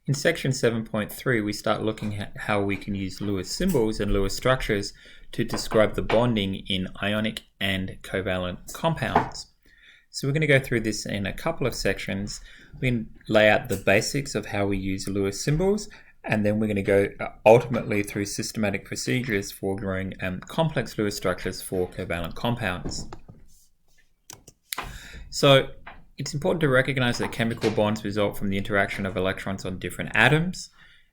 In section 7.3, we start looking at how we can use Lewis symbols and Lewis structures to describe the bonding in ionic and covalent compounds. So we're going to go through this in a couple of sections. We can lay out the basics of how we use Lewis symbols, and then we're going to go ultimately through systematic procedures for drawing complex Lewis structures for covalent compounds. So it's important to recognize that chemical bonds result from the interaction of electrons on different atoms,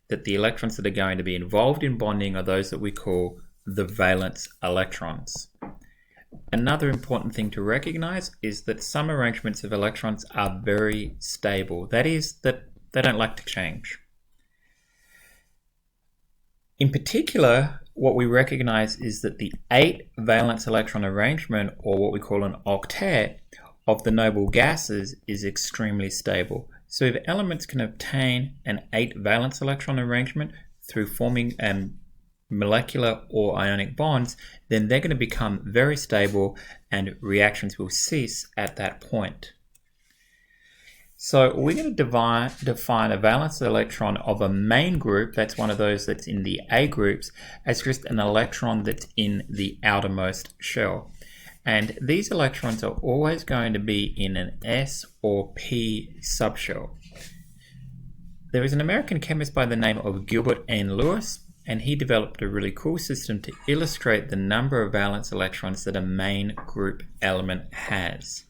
that the electrons that are going to be involved in bonding are those that we call the valence electrons. Another important thing to recognize is that some arrangements of electrons are very stable. That is, that they don't like to change. In particular, what we recognize is that the 8 valence electron arrangement, or what we call an octet, of the noble gases is extremely stable. So if elements can obtain an 8 valence electron arrangement through forming molecular or ionic bonds, then they're going to become very stable and reactions will cease at that point. So we're going to define a valence electron of a main group, that's one of those that's in the A groups, as just an electron that's in the outermost shell. And these electrons are always going to be in an S or P subshell. There is an American chemist by the name of Gilbert N. Lewis, and he developed a really cool system to illustrate the number of valence electrons that a main group element has.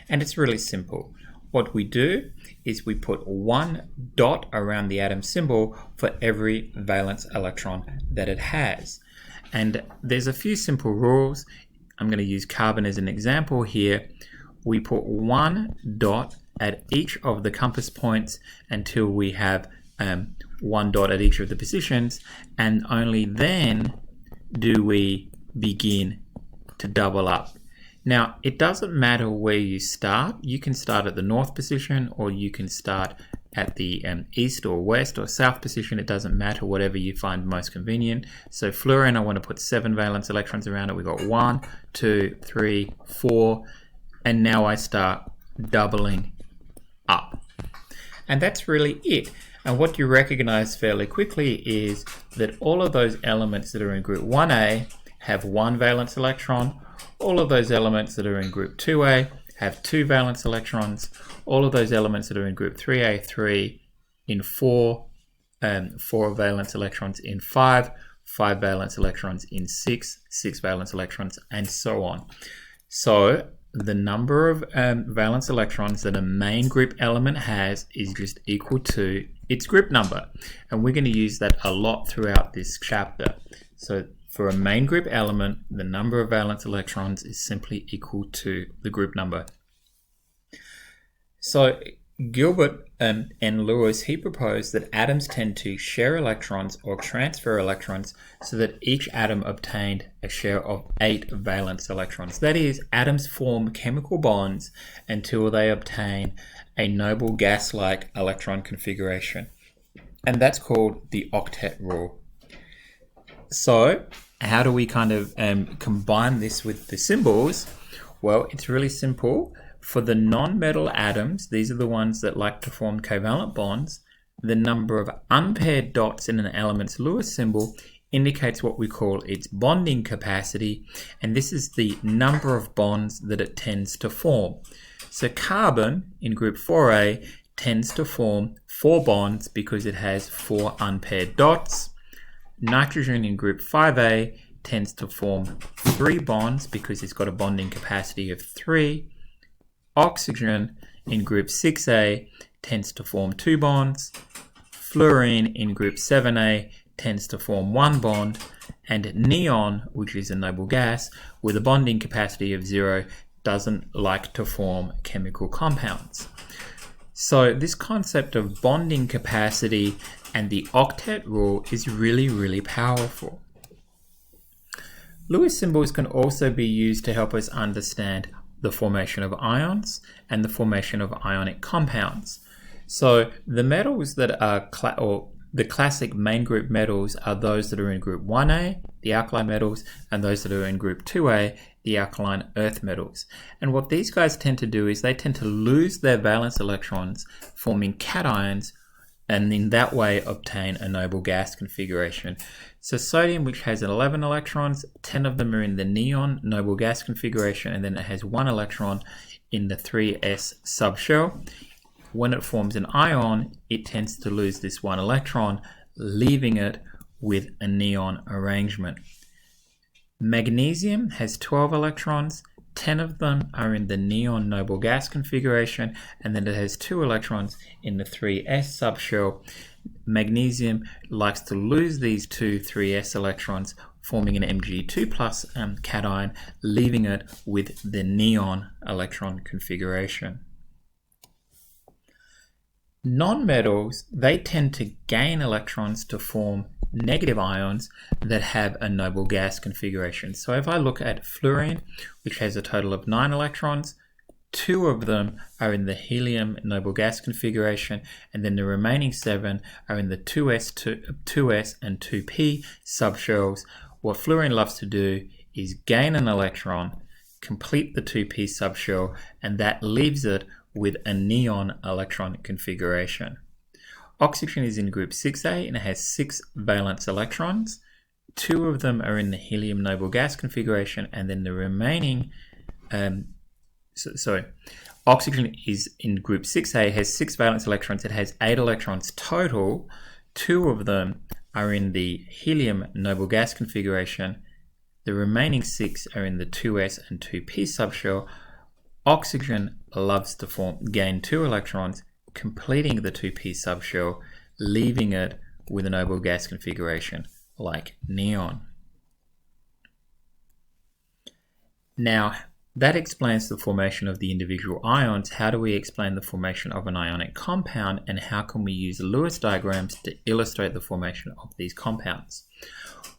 And it's really simple. What we do is we put one dot around the atom symbol for every valence electron that it has. And there's a few simple rules. I'm going to use carbon as an example here. We put one dot at each of the compass points until we have one dot at each of the positions, and only then do we begin to double up. Now, it doesn't matter where you start. You can start at the north position, or you can start at the east or west or south position. It doesn't matter, whatever you find most convenient. So fluorine, I want to put 7 valence electrons around it. We've got 1, 2, 3, 4, and now I start doubling up. And that's really it. And what you recognize fairly quickly is that all of those elements that are in group 1A have 1 valence electron. All of those elements that are in group 2A have 2 valence electrons. All of those elements that are in group 3A3 in 4 valence electrons in 5 valence electrons in 6 valence electrons, and so on. So the number of valence electrons that a main group element has is just equal to its group number. And we're going to use that a lot throughout this chapter. So for a main group element, the number of valence electrons is simply equal to the group number. So Gilbert and Lewis, he proposed that atoms tend to share electrons or transfer electrons so that each atom obtained a share of 8 valence electrons. That is, atoms form chemical bonds until they obtain a noble gas-like electron configuration. And that's called the octet rule. So how do we kind of combine this with the symbols? Well, it's really simple. For the non-metal atoms, these are the ones that like to form covalent bonds, the number of unpaired dots in an element's Lewis symbol indicates what we call its bonding capacity, and this is the number of bonds that it tends to form. So carbon in group 4A tends to form 4 bonds because it has 4 unpaired dots. Nitrogen in group 5A tends to form 3 bonds because it's got a bonding capacity of 3. Oxygen in group 6A tends to form 2 bonds. Fluorine in group 7A tends to form 1 bond. And neon, which is a noble gas with a bonding capacity of 0, doesn't like to form chemical compounds. So this concept of bonding capacity and the octet rule is really, really powerful. Lewis symbols can also be used to help us understand the formation of ions and the formation of ionic compounds. So the metals that are the classic main group metals are those that are in group 1A, the alkali metals, and those that are in group 2A, the alkaline earth metals. And what these guys tend to do is they tend to lose their valence electrons, forming cations and in that way obtain a noble gas configuration. So sodium, which has 11 electrons, 10 of them are in the neon noble gas configuration, and then it has 1 electron in the 3s subshell. When it forms an ion, it tends to lose this 1 electron, leaving it with a neon arrangement. Magnesium has 12 electrons, 10 of them are in the neon noble gas configuration, and then it has 2 electrons in the 3s subshell. Magnesium likes to lose these two 3s electrons, forming an Mg2+ cation, leaving it with the neon electron configuration. Nonmetals, they tend to gain electrons to form negative ions that have a noble gas configuration. So if I look at fluorine, which has a total of 9 electrons, 2 of them are in the helium noble gas configuration, and then the remaining 7 are in the 2s and 2p subshells. What fluorine loves to do is gain an electron, complete the 2p subshell, and that leaves it with a neon electron configuration. Oxygen is in group 6A and it has 6 valence electrons. 2 of them are in the helium noble gas configuration, and then the remaining oxygen is in group 6A, has 6 valence electrons. It has 8 electrons total. 2 of them are in the helium noble gas configuration. The remaining 6 are in the 2s and 2p subshell. Oxygen loves to gain 2 electrons, completing the 2p subshell, leaving it with a noble gas configuration like neon. Now, that explains the formation of the individual ions. How do we explain the formation of an ionic compound, and how can we use Lewis diagrams to illustrate the formation of these compounds?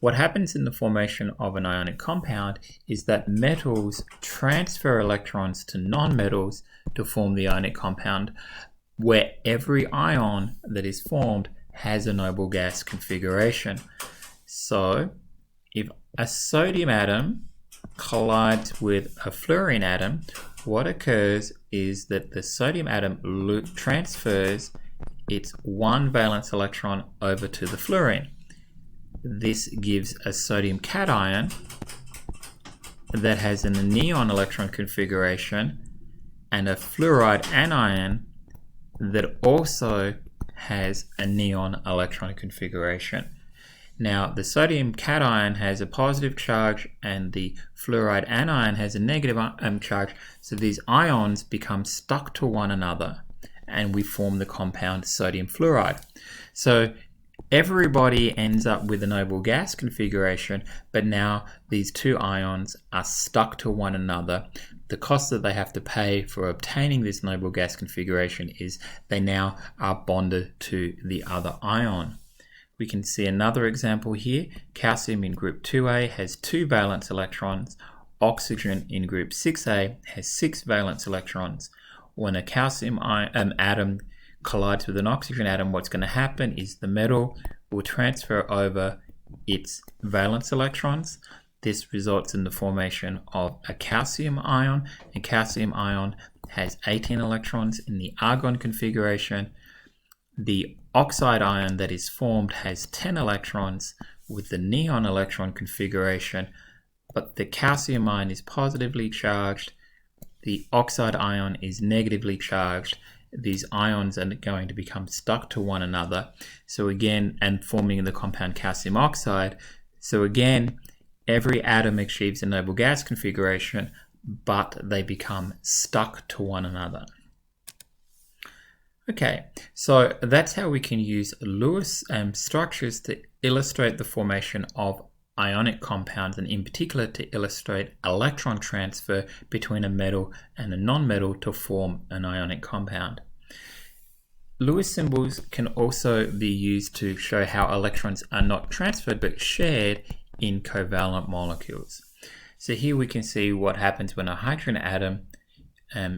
What happens in the formation of an ionic compound is that metals transfer electrons to nonmetals to form the ionic compound, where every ion that is formed has a noble gas configuration. So if a sodium atom collides with a fluorine atom, what occurs is that the sodium atom transfers its 1 valence electron over to the fluorine. This gives a sodium cation that has a neon electron configuration and a fluoride anion that also has a neon electron configuration. Now, the sodium cation has a positive charge and the fluoride anion has a negative charge, so these ions become stuck to one another and we form the compound sodium fluoride. So everybody ends up with a noble gas configuration, but now these two ions are stuck to one another. The cost that they have to pay for obtaining this noble gas configuration is they now are bonded to the other ion. We can see another example here. Calcium in group 2A has 2 valence electrons. Oxygen in group 6A has 6 valence electrons. When a calcium atom collides with an oxygen atom, what's going to happen is the metal will transfer over its valence electrons. This results in the formation of a calcium ion, and calcium ion has 18 electrons in the argon configuration. The oxide ion that is formed has 10 electrons with the neon electron configuration, but the calcium ion is positively charged, the oxide ion is negatively charged. These ions are going to become stuck to one another, so again, and forming the compound calcium oxide. So again, every atom achieves a noble gas configuration, but they become stuck to one another. Okay, so that's how we can use Lewis structures to illustrate the formation of ionic compounds, and in particular to illustrate electron transfer between a metal and a non-metal to form an ionic compound. Lewis symbols can also be used to show how electrons are not transferred but shared in covalent molecules. So here we can see what happens when a hydrogen atom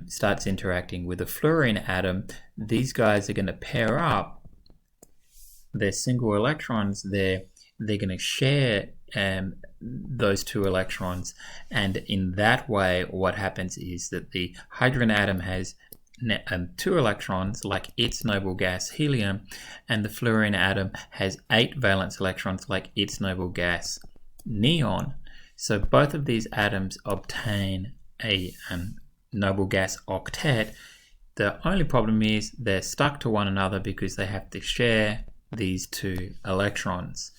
starts interacting with a fluorine atom. These guys are going to pair up their single electrons there. They're going to share those 2 electrons, and in that way what happens is that the hydrogen atom has 2 electrons like its noble gas helium, and the fluorine atom has 8 valence electrons like its noble gas neon. So both of these atoms obtain a noble gas octet. The only problem is they're stuck to one another because they have to share these 2 electrons.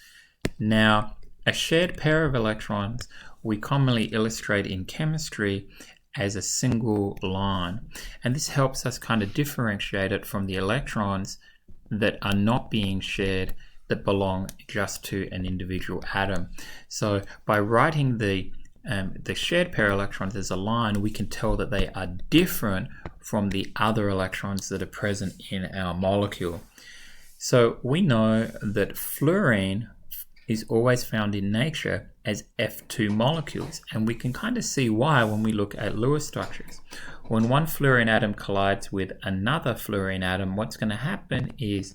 Now, a shared pair of electrons we commonly illustrate in chemistry as a single line, and this helps us kind of differentiate it from the electrons that are not being shared, that belong just to an individual atom. So by writing the shared pair of electrons as a line, we can tell that they are different from the other electrons that are present in our molecule. So we know that fluorine is always found in nature as F2 molecules, and we can kind of see why when we look at Lewis structures. When one fluorine atom collides with another fluorine atom, what's going to happen is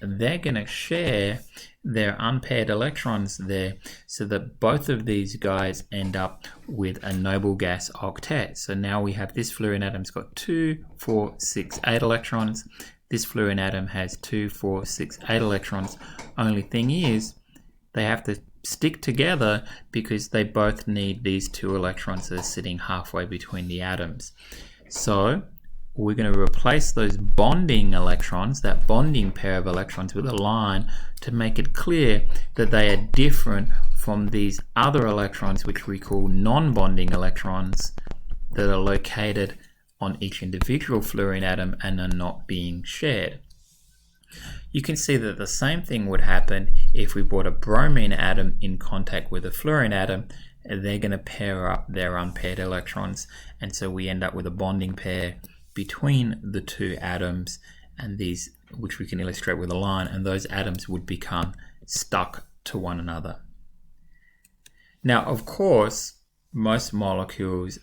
they're going to share their unpaired electrons there, so that both of these guys end up with a noble gas octet. So now we have this fluorine atom's got 2, 4, 6, 8 electrons. This fluorine atom has 2, 4, 6, 8 electrons. Only thing is, they have to stick together because they both need these 2 electrons that are sitting halfway between the atoms. So we're going to replace those bonding electrons, that bonding pair of electrons, with a line to make it clear that they are different from these other electrons, which we call non-bonding electrons, that are located on each individual fluorine atom and are not being shared. You can see that the same thing would happen if we brought a bromine atom in contact with a fluorine atom. They're going to pair up their unpaired electrons, and so we end up with a bonding pair between the 2 atoms, and these, which we can illustrate with a line, and those atoms would become stuck to one another. Now, of course, most molecules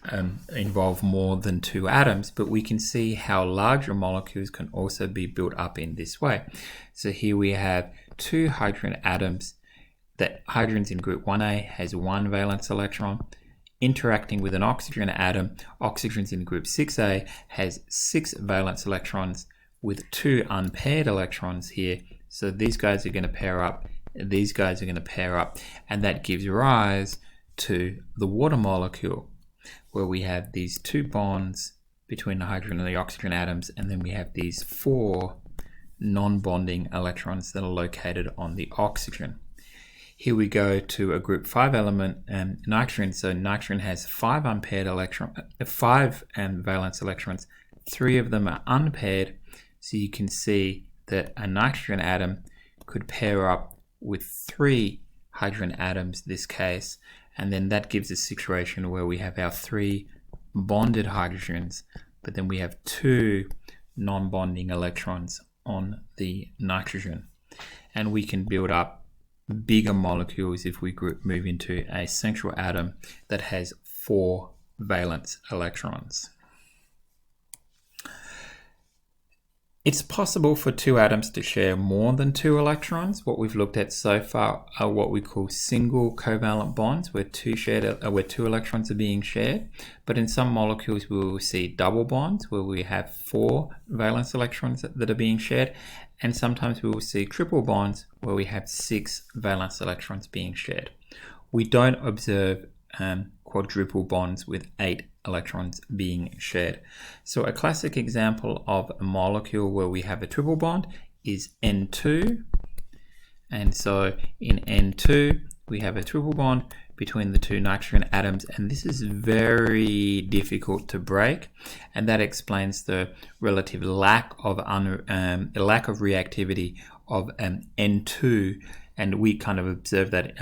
involve more than 2 atoms, but we can see how larger molecules can also be built up in this way. So here we have 2 hydrogen atoms. That hydrogen's in group 1A has 1 valence electron. Interacting with an oxygen atom, oxygen's in group 6A has 6 valence electrons with 2 unpaired electrons here. So these guys are going to pair up, these guys are going to pair up, and that gives rise to the water molecule, where we have these 2 bonds between the hydrogen and the oxygen atoms, and then we have these 4 non-bonding electrons that are located on the oxygen. Here we go to a group 5 element, nitrogen. So nitrogen has 5 valence electrons. 3 of them are unpaired, so you can see that a nitrogen atom could pair up with 3 hydrogen atoms in this case, and then that gives a situation where we have our 3 bonded hydrogens, but then we have 2 non-bonding electrons on the nitrogen. And we can build up bigger molecules if we move into a central atom that has 4 valence electrons. It's possible for 2 atoms to share more than 2 electrons. What we've looked at so far are what we call single covalent bonds, where 2 electrons are being shared. But in some molecules, we will see double bonds, where we have 4 valence electrons that are being shared. And sometimes we will see triple bonds, where we have 6 valence electrons being shared. We don't observe quadruple bonds with 8 electrons being shared. So a classic example of a molecule where we have a triple bond is N2. And so in N2, we have a triple bond between the 2 nitrogen atoms, and this is very difficult to break, and that explains the relative lack of reactivity of N2, and we kind of observe that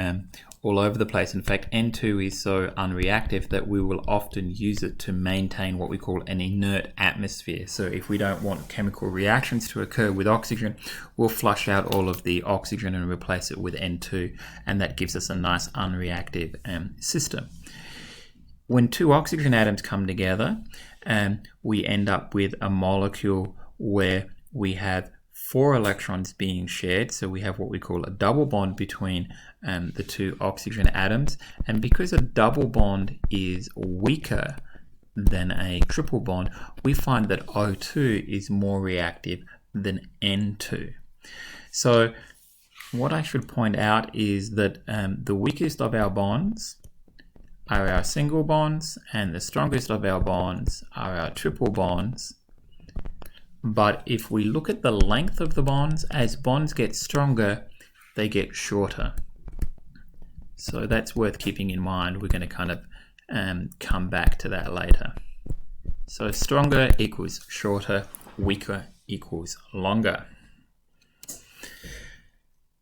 all over the place. In fact, N2 is so unreactive that we will often use it to maintain what we call an inert atmosphere. So if we don't want chemical reactions to occur with oxygen, we'll flush out all of the oxygen and replace it with N2, and that gives us a nice unreactive system. When 2 oxygen atoms come together, we end up with a molecule where we have 4 electrons being shared, so we have what we call a double bond between the 2 oxygen atoms. And because a double bond is weaker than a triple bond, we find that O2 is more reactive than N2. So what I should point out is that the weakest of our bonds are our single bonds, and the strongest of our bonds are our triple bonds. But if we look at the length of the bonds, as bonds get stronger, they get shorter. So that's worth keeping in mind. We're going to kind of come back to that later. So stronger equals shorter, weaker equals longer.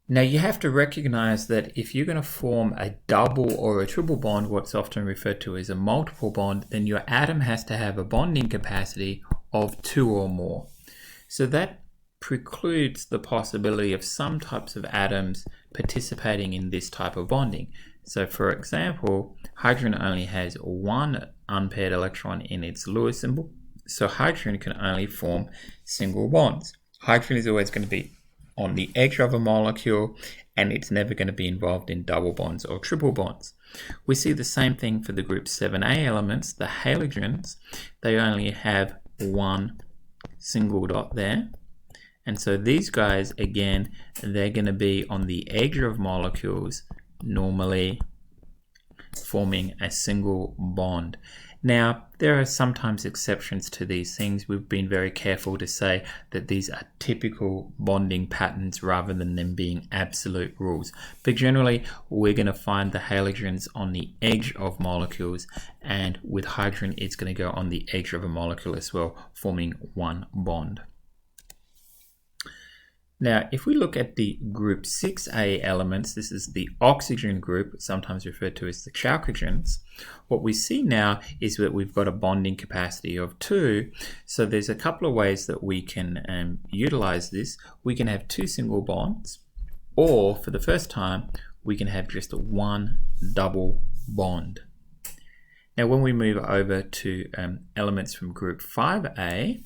Now you have to recognize that if you're going to form a double or a triple bond, what's often referred to as a multiple bond, then your atom has to have a bonding capacity of 2 or more. So that precludes the possibility of some types of atoms participating in this type of bonding. So for example, hydrogen only has 1 unpaired electron in its Lewis symbol, so hydrogen can only form single bonds. Hydrogen is always going to be on the edge of a molecule, and it's never going to be involved in double bonds or triple bonds. We see the same thing for the group 7a elements, the halogens. They only have 1 single dot there. And so these guys, again, they're going to be on the edge of molecules, normally forming a single bond. Now, there are sometimes exceptions to these things. We've been very careful to say that these are typical bonding patterns rather than them being absolute rules. But generally, we're going to find the halogens on the edge of molecules, and with hydrogen, it's going to go on the edge of a molecule as well, forming 1 bond. Now, if we look at the group 6a elements, this is the oxygen group, sometimes referred to as the chalcogens. What we see now is that we've got a bonding capacity of 2. So there's a couple of ways that we can utilize this. We can have 2 single bonds, or for the first time, we can have just 1 double bond. Now, when we move over to elements from group 5a,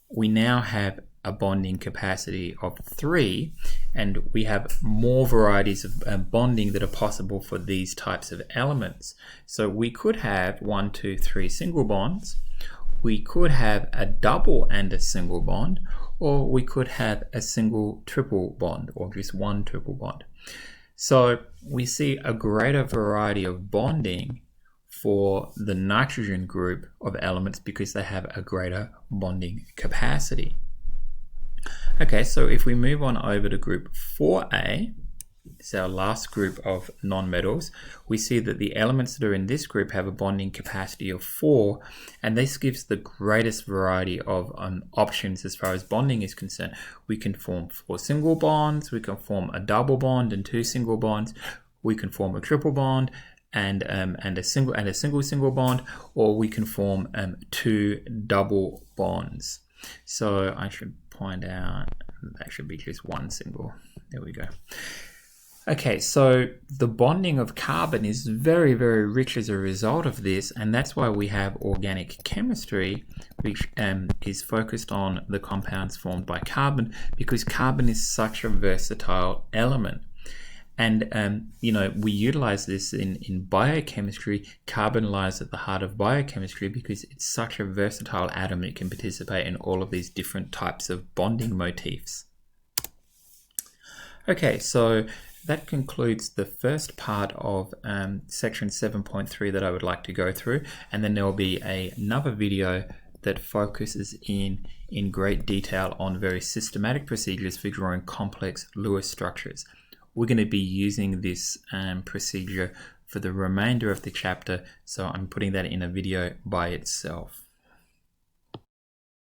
we now have a bonding capacity of 3, and we have more varieties of bonding that are possible for these types of elements. So we could have 1, 2, 3 single bonds, we could have a double and a single bond, or we could have a single triple bond, or just 1 triple bond. So we see a greater variety of bonding for the nitrogen group of elements because they have a greater bonding capacity. Okay, so if we move on over to group 4a, it's our last group of nonmetals, we see that the elements that are in this group have a bonding capacity of 4, and this gives the greatest variety of options as far as bonding is concerned. We can form 4 single bonds, we can form a double bond and 2 single bonds, we can form a triple bond and a single bond, or we can form 2 double bonds. So I should point out that should be just 1 single. There we go. Okay, so the bonding of carbon is very, very rich as a result of this, and that's why we have organic chemistry, which is focused on the compounds formed by carbon, because carbon is such a versatile element. And, we utilize this in biochemistry. Carbon lies at the heart of biochemistry because it's such a versatile atom. It can participate in all of these different types of bonding motifs. Okay, so that concludes the first part of section 7.3 that I would like to go through. And then there will be another video that focuses in great detail on very systematic procedures for drawing complex Lewis structures. We're going to be using this procedure for the remainder of the chapter, so I'm putting that in a video by itself.